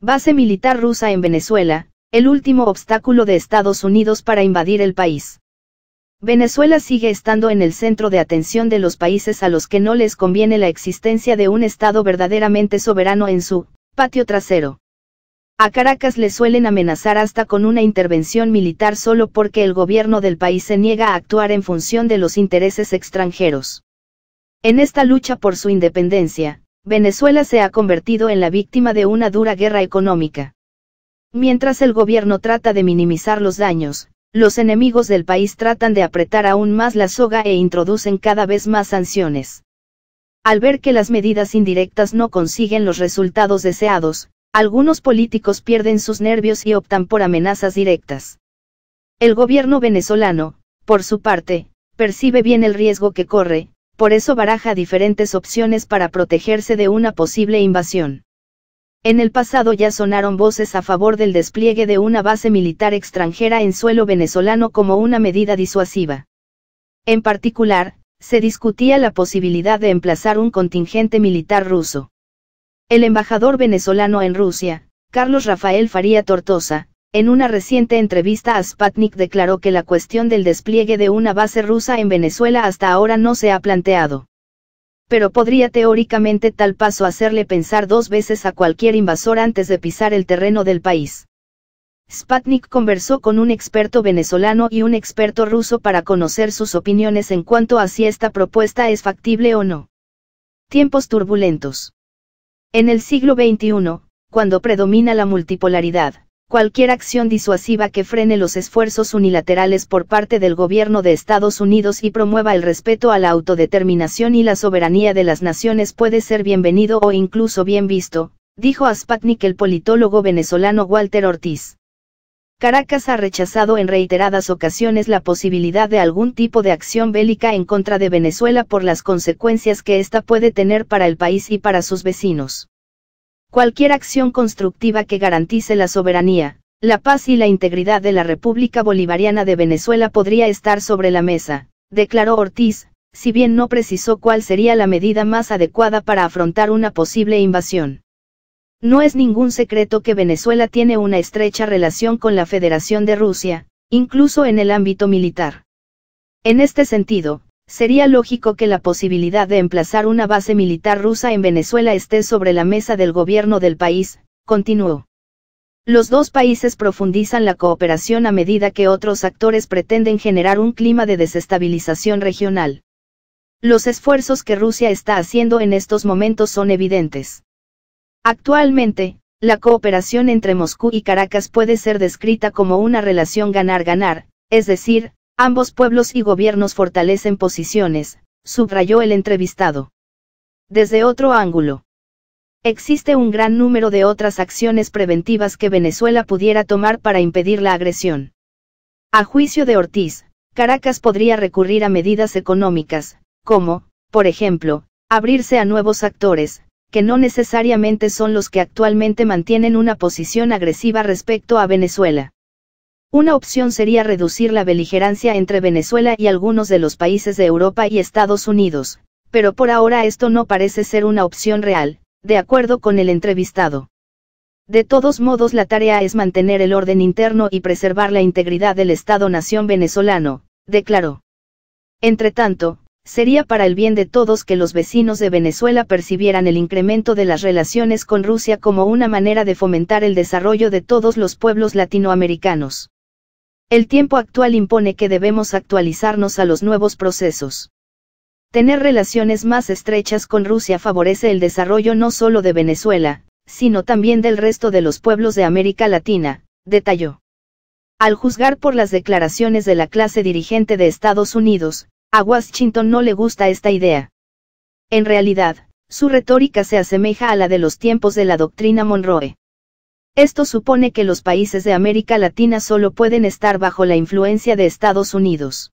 Base militar rusa en Venezuela, el último obstáculo de Estados Unidos para invadir el país. Venezuela sigue estando en el centro de atención de los países a los que no les conviene la existencia de un Estado verdaderamente soberano en su patio trasero. A Caracas le suelen amenazar hasta con una intervención militar solo porque el gobierno del país se niega a actuar en función de los intereses extranjeros. En esta lucha por su independencia, Venezuela se ha convertido en la víctima de una dura guerra económica. Mientras el gobierno trata de minimizar los daños, los enemigos del país tratan de apretar aún más la soga e introducen cada vez más sanciones. Al ver que las medidas indirectas no consiguen los resultados deseados, algunos políticos pierden sus nervios y optan por amenazas directas. El gobierno venezolano, por su parte, percibe bien el riesgo que corre, por eso baraja diferentes opciones para protegerse de una posible invasión. En el pasado ya sonaron voces a favor del despliegue de una base militar extranjera en suelo venezolano como una medida disuasiva. En particular, se discutía la posibilidad de emplazar un contingente militar ruso. El embajador venezolano en Rusia, Carlos Rafael Faría Tortosa, en una reciente entrevista a Sputnik declaró que la cuestión del despliegue de una base rusa en Venezuela hasta ahora no se ha planteado. Pero podría teóricamente tal paso hacerle pensar dos veces a cualquier invasor antes de pisar el terreno del país. Sputnik conversó con un experto venezolano y un experto ruso para conocer sus opiniones en cuanto a si esta propuesta es factible o no. Tiempos turbulentos. En el siglo XXI, cuando predomina la multipolaridad, cualquier acción disuasiva que frene los esfuerzos unilaterales por parte del gobierno de Estados Unidos y promueva el respeto a la autodeterminación y la soberanía de las naciones puede ser bienvenido o incluso bien visto, dijo a Sputnik el politólogo venezolano Walter Ortiz. Caracas ha rechazado en reiteradas ocasiones la posibilidad de algún tipo de acción bélica en contra de Venezuela por las consecuencias que ésta puede tener para el país y para sus vecinos. Cualquier acción constructiva que garantice la soberanía, la paz y la integridad de la República Bolivariana de Venezuela podría estar sobre la mesa, declaró Ortiz, si bien no precisó cuál sería la medida más adecuada para afrontar una posible invasión. No es ningún secreto que Venezuela tiene una estrecha relación con la Federación de Rusia, incluso en el ámbito militar. En este sentido, sería lógico que la posibilidad de emplazar una base militar rusa en Venezuela esté sobre la mesa del gobierno del país, continuó. Los dos países profundizan la cooperación a medida que otros actores pretenden generar un clima de desestabilización regional. Los esfuerzos que Rusia está haciendo en estos momentos son evidentes. Actualmente, la cooperación entre Moscú y Caracas puede ser descrita como una relación ganar-ganar, es decir, ambos pueblos y gobiernos fortalecen posiciones, subrayó el entrevistado. Desde otro ángulo. Existe un gran número de otras acciones preventivas que Venezuela pudiera tomar para impedir la agresión. A juicio de Ortiz, Caracas podría recurrir a medidas económicas, como, por ejemplo, abrirse a nuevos actores, que no necesariamente son los que actualmente mantienen una posición agresiva respecto a Venezuela. Una opción sería reducir la beligerancia entre Venezuela y algunos de los países de Europa y Estados Unidos, pero por ahora esto no parece ser una opción real, de acuerdo con el entrevistado. De todos modos, la tarea es mantener el orden interno y preservar la integridad del Estado-nación venezolano, declaró. Entretanto, sería para el bien de todos que los vecinos de Venezuela percibieran el incremento de las relaciones con Rusia como una manera de fomentar el desarrollo de todos los pueblos latinoamericanos. El tiempo actual impone que debemos actualizarnos a los nuevos procesos. Tener relaciones más estrechas con Rusia favorece el desarrollo no solo de Venezuela, sino también del resto de los pueblos de América Latina, detalló. Al juzgar por las declaraciones de la clase dirigente de Estados Unidos, a Washington no le gusta esta idea. En realidad, su retórica se asemeja a la de los tiempos de la doctrina Monroe. Esto supone que los países de América Latina solo pueden estar bajo la influencia de Estados Unidos.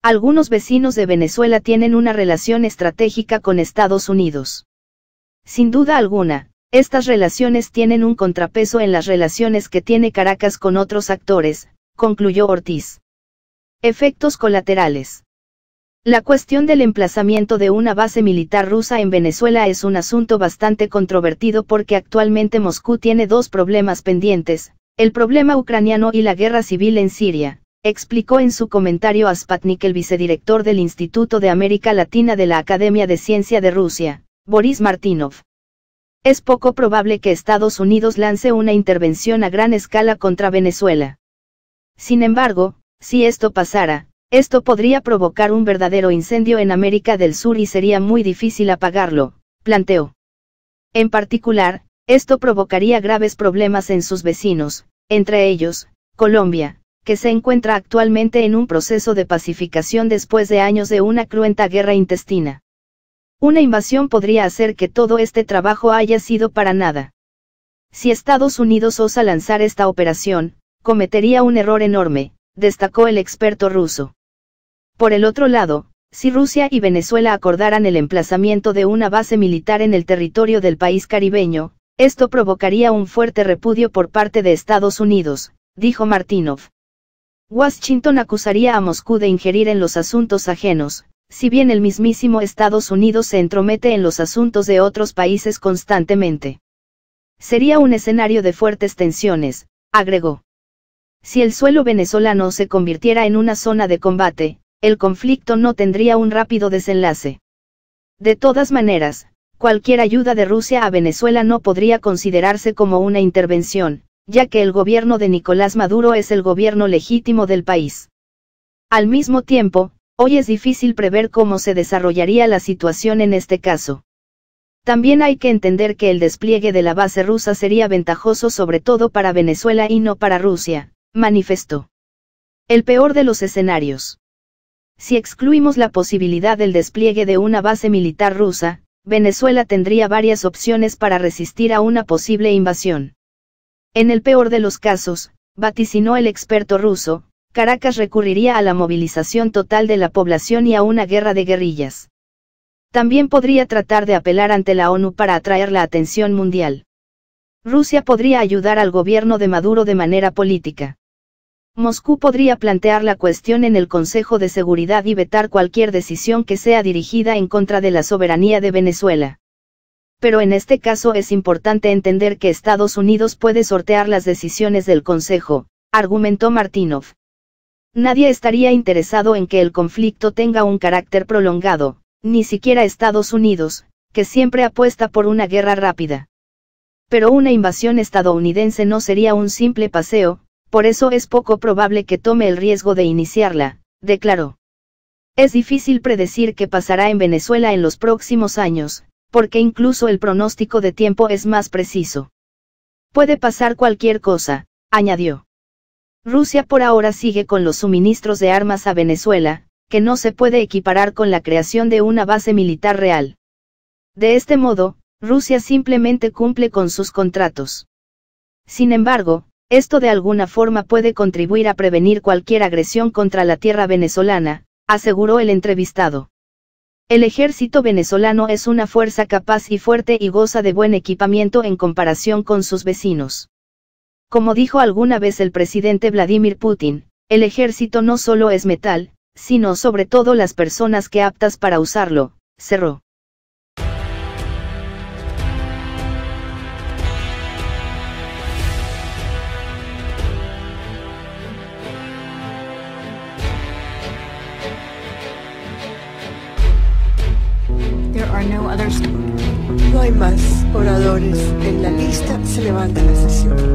Algunos vecinos de Venezuela tienen una relación estratégica con Estados Unidos. Sin duda alguna, estas relaciones tienen un contrapeso en las relaciones que tiene Caracas con otros actores, concluyó Ortiz. Efectos colaterales. La cuestión del emplazamiento de una base militar rusa en Venezuela es un asunto bastante controvertido porque actualmente Moscú tiene dos problemas pendientes, el problema ucraniano y la guerra civil en Siria, explicó en su comentario a Sputnik el vicedirector del Instituto de América Latina de la Academia de Ciencia de Rusia, Boris Martynov. Es poco probable que Estados Unidos lance una intervención a gran escala contra Venezuela. Sin embargo, si esto pasara, esto podría provocar un verdadero incendio en América del Sur y sería muy difícil apagarlo, planteó. En particular, esto provocaría graves problemas en sus vecinos, entre ellos, Colombia, que se encuentra actualmente en un proceso de pacificación después de años de una cruenta guerra intestina. Una invasión podría hacer que todo este trabajo haya sido para nada. Si Estados Unidos osa lanzar esta operación, cometería un error enorme, destacó el experto ruso. Por el otro lado, si Rusia y Venezuela acordaran el emplazamiento de una base militar en el territorio del país caribeño, esto provocaría un fuerte repudio por parte de Estados Unidos, dijo Martynov. Washington acusaría a Moscú de ingerir en los asuntos ajenos, si bien el mismísimo Estados Unidos se entromete en los asuntos de otros países constantemente. Sería un escenario de fuertes tensiones, agregó. Si el suelo venezolano se convirtiera en una zona de combate, el conflicto no tendría un rápido desenlace. De todas maneras, cualquier ayuda de Rusia a Venezuela no podría considerarse como una intervención, ya que el gobierno de Nicolás Maduro es el gobierno legítimo del país. Al mismo tiempo, hoy es difícil prever cómo se desarrollaría la situación en este caso. También hay que entender que el despliegue de la base rusa sería ventajoso sobre todo para Venezuela y no para Rusia, manifestó. El peor de los escenarios. Si excluimos la posibilidad del despliegue de una base militar rusa, Venezuela tendría varias opciones para resistir a una posible invasión. En el peor de los casos, vaticinó el experto ruso, Caracas recurriría a la movilización total de la población y a una guerra de guerrillas. También podría tratar de apelar ante la ONU para atraer la atención mundial. Rusia podría ayudar al gobierno de Maduro de manera política. Moscú podría plantear la cuestión en el Consejo de Seguridad y vetar cualquier decisión que sea dirigida en contra de la soberanía de Venezuela. Pero en este caso es importante entender que Estados Unidos puede sortear las decisiones del Consejo, argumentó Martynov. Nadie estaría interesado en que el conflicto tenga un carácter prolongado, ni siquiera Estados Unidos, que siempre apuesta por una guerra rápida. Pero una invasión estadounidense no sería un simple paseo, por eso es poco probable que tome el riesgo de iniciarla, declaró. Es difícil predecir qué pasará en Venezuela en los próximos años, porque incluso el pronóstico de tiempo es más preciso. Puede pasar cualquier cosa, añadió. Rusia por ahora sigue con los suministros de armas a Venezuela, que no se puede equiparar con la creación de una base militar real. De este modo, Rusia simplemente cumple con sus contratos. Sin embargo, esto de alguna forma puede contribuir a prevenir cualquier agresión contra la tierra venezolana, aseguró el entrevistado. El ejército venezolano es una fuerza capaz y fuerte y goza de buen equipamiento en comparación con sus vecinos. Como dijo alguna vez el presidente Vladimir Putin, el ejército no solo es metal, sino sobre todo las personas que aptas para usarlo, cerró. No hay más oradores en la lista, se levanta la sesión.